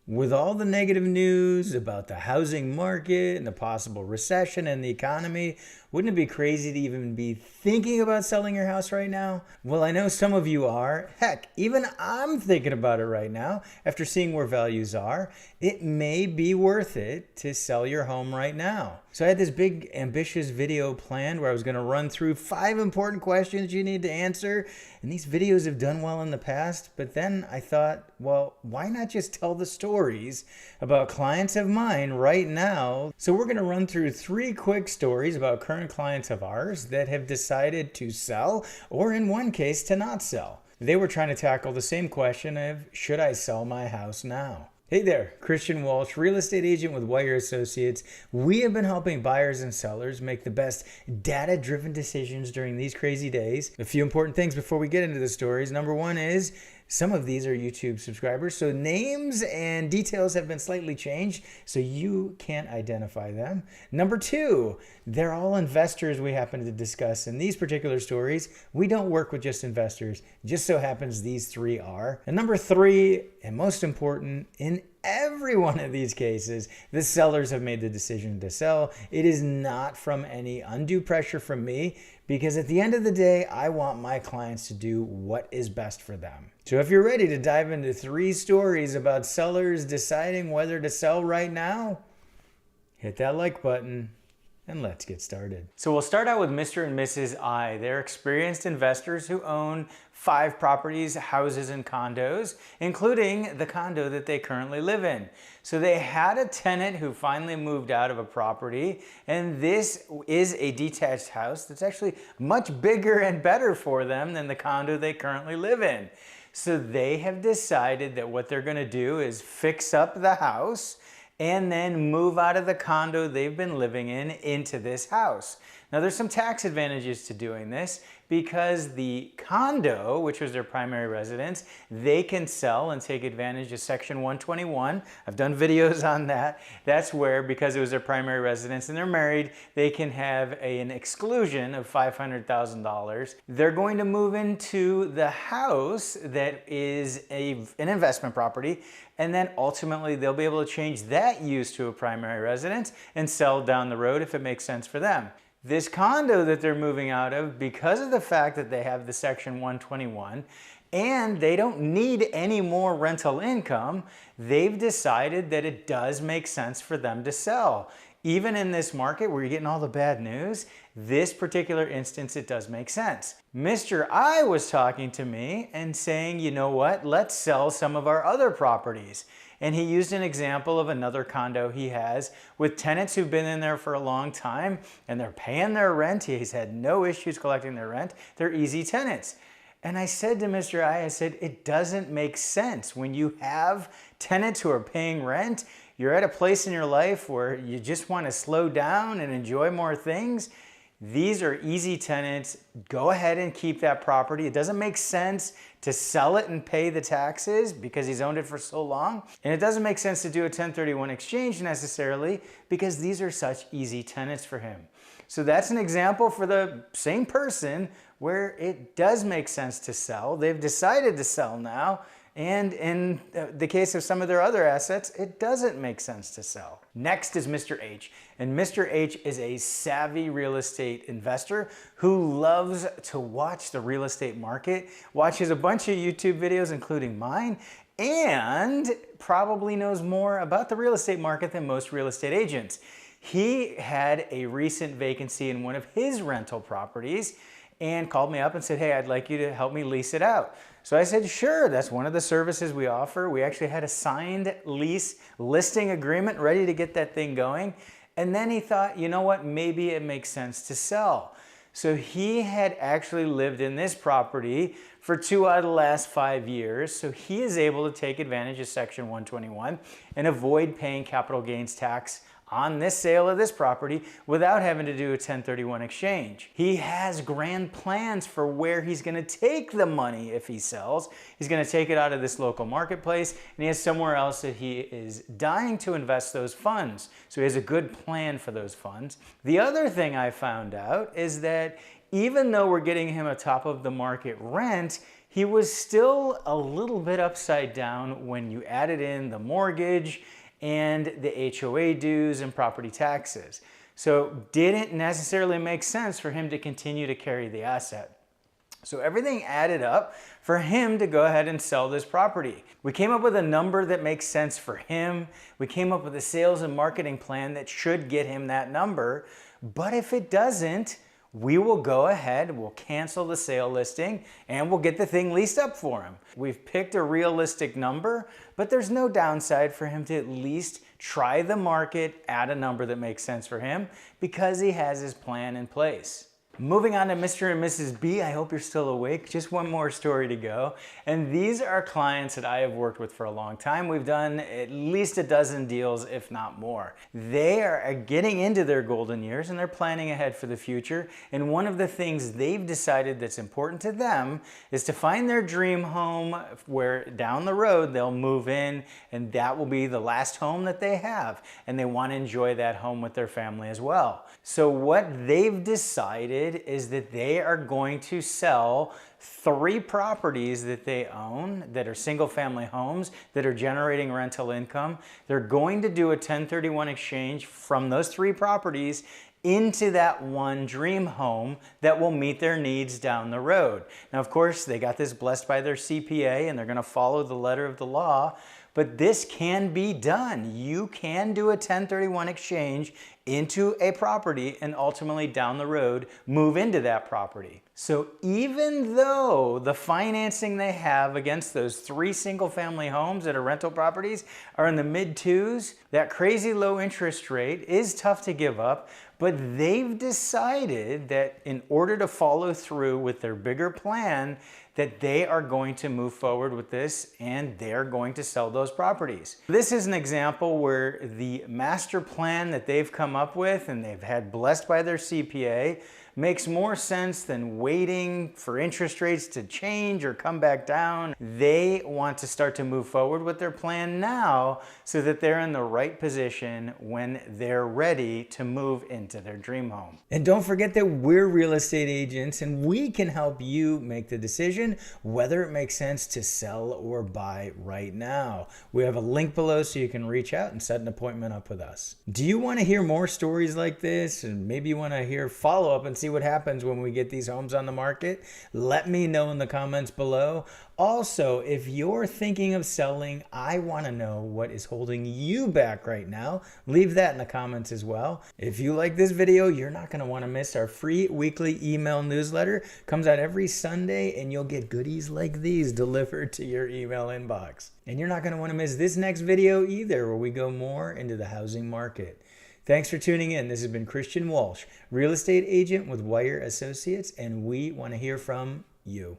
With all the negative news about the housing market and the possible recession and the economy, wouldn't it be crazy to even be thinking about selling your house right now? Well, I know some of you are. Heck, even I'm thinking about it right now after seeing where values are. It may be worth it to sell your home right now. So I had this big ambitious video planned where I was going to run through 5 important questions you need to answer. And these videos have done well in the past, but then I thought, well, why not just tell the stories about clients of mine right now? So we're going to run through 3 quick stories about current clients of ours that have decided to sell, or in one case, to not sell. They were trying to tackle the same question of, should I sell my house now? Hey there, Christian Walsh, real estate agent with Wire Associates. We have been helping buyers and sellers make the best data-driven decisions during these crazy days. A few important things before we get into the stories. Number 1 is, some of these are YouTube subscribers, so names and details have been slightly changed, so you can't identify them. Number 2, they're all investors we happen to discuss in these particular stories. We don't work with just investors. Just so happens these 3 are. And number 3, and most important, in every one of these cases, the sellers have made the decision to sell. It is not from any undue pressure from me, because at the end of the day, I want my clients to do what is best for them. So if you're ready to dive into 3 stories about sellers deciding whether to sell right now, hit that like button and let's get started. So we'll start out with Mr. and Mrs. I. They're experienced investors who own 5 properties, houses, and condos, including the condo that they currently live in. So they had a tenant who finally moved out of a property, and this is a detached house that's actually much bigger and better for them than the condo they currently live in. So they have decided that what they're going to do is fix up the house and then move out of the condo they've been living in into this house. Now there's some tax advantages to doing this, because the condo, which was their primary residence, they can sell and take advantage of Section 121. I've done videos on that. That's where, because it was their primary residence and they're married, they can have an exclusion of $500,000. They're going to move into the house that is an investment property, and then ultimately they'll be able to change that use to a primary residence and sell down the road if it makes sense for them. This condo that they're moving out of, because of the fact that they have the Section 121 and they don't need any more rental income, they've decided that it does make sense for them to sell. Even in this market where you're getting all the bad news, this particular instance, it does make sense. Mr. I was talking to me and saying, you know what, let's sell some of our other properties. And he used an example of another condo he has with tenants who've been in there for a long time and they're paying their rent. He's had no issues collecting their rent. They're easy tenants. And I said to Mr. I said, it doesn't make sense. When you have tenants who are paying rent, you're at a place in your life where you just want to slow down and enjoy more things. These are easy tenants. Go ahead and keep that property. It doesn't make sense to sell it and pay the taxes because he's owned it for so long. And it doesn't make sense to do a 1031 exchange necessarily, because these are such easy tenants for him. So that's an example for the same person where it does make sense to sell. They've decided to sell now. And in the case of some of their other assets, it doesn't make sense to sell. Next is Mr. H. And Mr. H is a savvy real estate investor who loves to watch the real estate market, watches a bunch of YouTube videos, including mine, and probably knows more about the real estate market than most real estate agents. He had a recent vacancy in one of his rental properties and called me up and said, hey, I'd like you to help me lease it out. So I said, sure, that's one of the services we offer. We actually had a signed lease listing agreement ready to get that thing going. And then he thought, you know what, maybe it makes sense to sell. So he had actually lived in this property for 2 out of the last 5 years. So he is able to take advantage of Section 121 and avoid paying capital gains tax on this sale of this property without having to do a 1031 exchange. He has grand plans for where he's going to take the money if he sells. He's going to take it out of this local marketplace, and he has somewhere else that he is dying to invest those funds. So he has a good plan for those funds. The other thing I found out is that even though we're getting him a top of the market rent, he was still a little bit upside down when you added in the mortgage and the HOA dues and property taxes. So didn't necessarily make sense for him to continue to carry the asset. So everything added up for him to go ahead and sell this property. We came up with a number that makes sense for him. We came up with a sales and marketing plan that should get him that number. But if it doesn't, we will go ahead, we'll cancel the sale listing, and we'll get the thing leased up for him. We've picked a realistic number, but there's no downside for him to at least try the market at a number that makes sense for him because he has his plan in place. Moving on to Mr. and Mrs. B, I hope you're still awake. Just one more story to go. And these are clients that I have worked with for a long time. We've done at least a dozen deals, if not more. They are getting into their golden years and they're planning ahead for the future. And one of the things they've decided that's important to them is to find their dream home where down the road they'll move in and that will be the last home that they have. And they want to enjoy that home with their family as well. So what they've decided is that they are going to sell 3 properties that they own that are single family homes that are generating rental income. They're going to do a 1031 exchange from those 3 properties into that one dream home that will meet their needs down the road. Now, of course, they got this blessed by their CPA and they're going to follow the letter of the law, but this can be done. You can do a 1031 exchange into a property and ultimately down the road move into that property. So even though the financing they have against those 3 single family homes that are rental properties are in the mid-2s, that crazy low interest rate is tough to give up, but they've decided that in order to follow through with their bigger plan, that they are going to move forward with this and they're going to sell those properties. This is an example where the master plan that they've come up with and they've had blessed by their CPA makes more sense than waiting for interest rates to change or come back down. They want to start to move forward with their plan now so that they're in the right position when they're ready to move into their dream home. And don't forget that we're real estate agents and we can help you make the decision whether it makes sense to sell or buy right now. We have a link below so you can reach out and set an appointment up with us. Do you want to hear more stories like this? And maybe you want to hear follow-up and see what happens when we get these homes on the market? Let me know in the comments below. Also, if you're thinking of selling, I want to know what is holding you back right now. Leave that in the comments as well. If you like this video, you're not going to want to miss our free weekly email newsletter. Comes out every Sunday and you'll get goodies like these delivered to your email inbox. And you're not going to want to miss this next video either, where we go more into the housing market. Thanks for tuning in. This has been Christian Walsh, real estate agent with Wire Associates, and we want to hear from you.